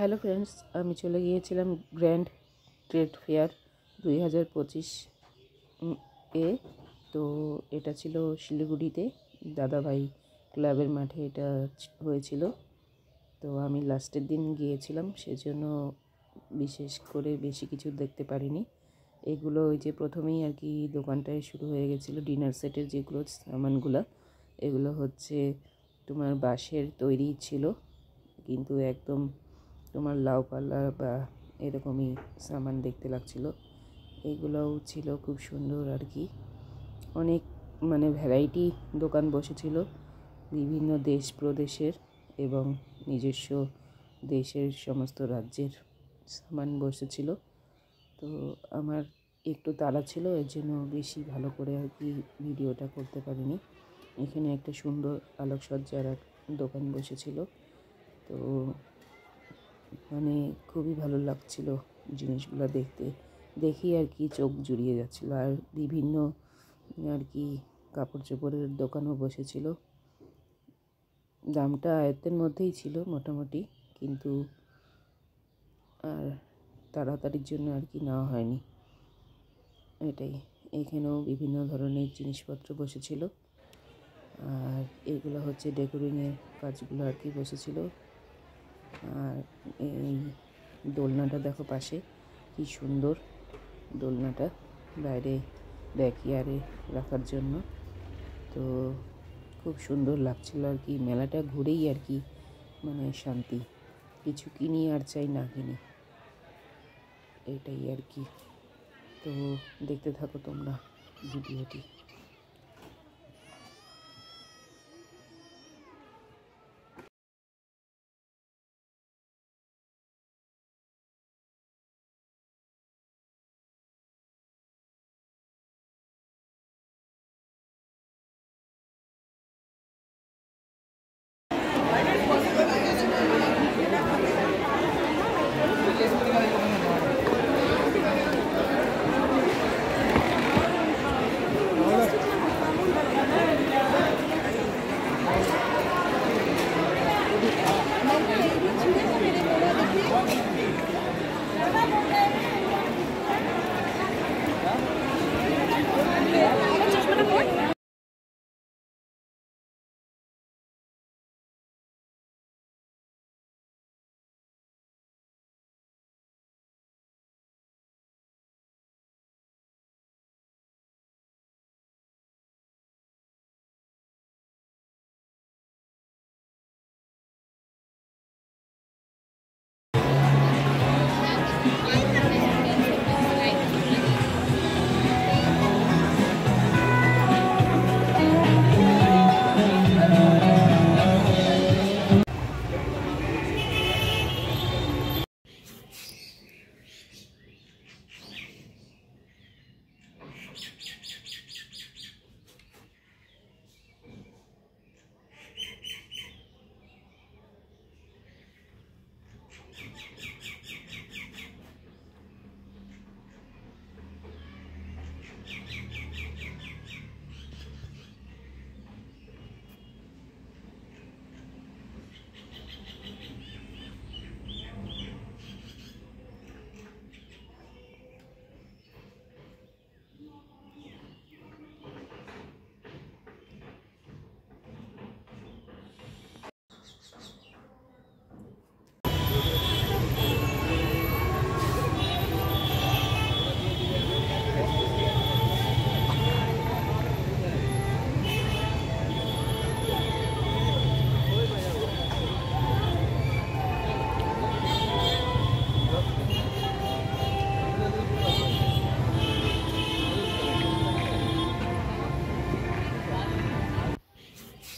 Hello friends, আমি চলে গিয়েছিলাম গ্র্যান্ড ট্রেড ফেয়ার 2025 এ। তো এটা ছিল শিলিগুড়িতে, দাদাভাই ক্লাবের মাঠে এটা হয়েছিল। তো আমি লাস্টের দিন গিয়েছিলাম, সেজন্য বিশেষ করে বেশি কিছু দেখতে পারিনি। এগুলো ওই যে প্রথমেই আর কি দোকানটায় শুরু হয়ে গেছিলো ডিনার সেটের যেগুলো সামানগুলো। এগুলো হচ্ছে তোমার বাঁশের তৈরি ছিল, কিন্তু একদম তোমার লাউ পাল্লা বা এরকমই সামান দেখতে লাগছিল। এগুলোও ছিল খুব সুন্দর আর কি। অনেক মানে ভ্যারাইটি দোকান বসেছিল, বিভিন্ন দেশ প্রদেশের এবং নিজস্ব দেশের সমস্ত রাজ্যের সামান বসেছিল। তো আমার একটু তাড়া ছিল, এর জন্য বেশি ভালো করে আর কি ভিডিওটা করতে পারিনি। এখানে একটা সুন্দর আলোকসজ্জার এক দোকান বসেছিল। তো মানে খুবই ভালো লাগছিল জিনিসগুলো দেখি আর কি চোখ জুড়িয়ে যাচ্ছিলো। আর বিভিন্ন আর কি কাপড় চোপড়ের দোকানও বসেছিল। দামটা আয়ত্তের মধ্যেই ছিল মোটামুটি, কিন্তু আর তাড়াতাড়ির জন্য আর কি নেওয়া হয়নি। এটাই, এখানেও বিভিন্ন ধরনের জিনিসপত্র বসেছিল। আর এগুলো হচ্ছে ডেকোরিংয়ের কাজগুলো আর কি বসেছিল। আর এই দোলনাটা দেখো পাশে, কি সুন্দর দোলনাটা, বাইরে ব্যাকইয়ার্ডে রাখার জন্য। তো খুব সুন্দর লাগছিল আর কি। মেলাটা ঘুরেই আর কি মানে শান্তি, কিছু কিনি আর চাই না কিনি, এটাই আর কি। তো দেখতে থাকো তোমরা ভিডিওটি।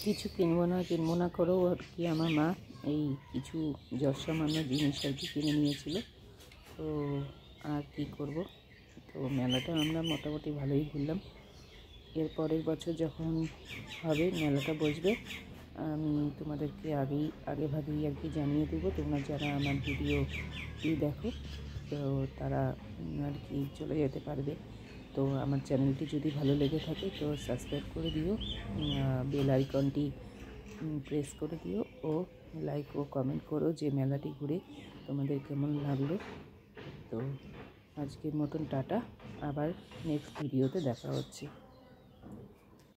কিছু কিনবো না করেও আর কি আমার মা এই কিছু যৎসামান্য জিনিস আর কি কিনে নিয়েছিল। তো আর কি করব, তো মেলাটা আমরা মোটামুটি ভালোই ঘুরলাম। এর পরের বছর যখন হবে মেলাটা বসবে, আমি তোমাদেরকে আগেভাগেই আর কি জানিয়ে দেবো। তোমরা যারা আমার ভিডিওটি দেখো, তো তারা আর কি চলে যেতে পারবে। তো আমার চ্যানেলটি যদি ভালো লেগে থাকে তো সাবস্ক্রাইব করে দিও, বেল আইকনটি প্রেস করে দিও ও লাইক ও কমেন্ট করো যে মেলাটি ঘুরে তোমাদের কেমন লাগলো। তো আজকের মতন টাটা, আবার নেক্সট ভিডিওতে দেখা হচ্ছে।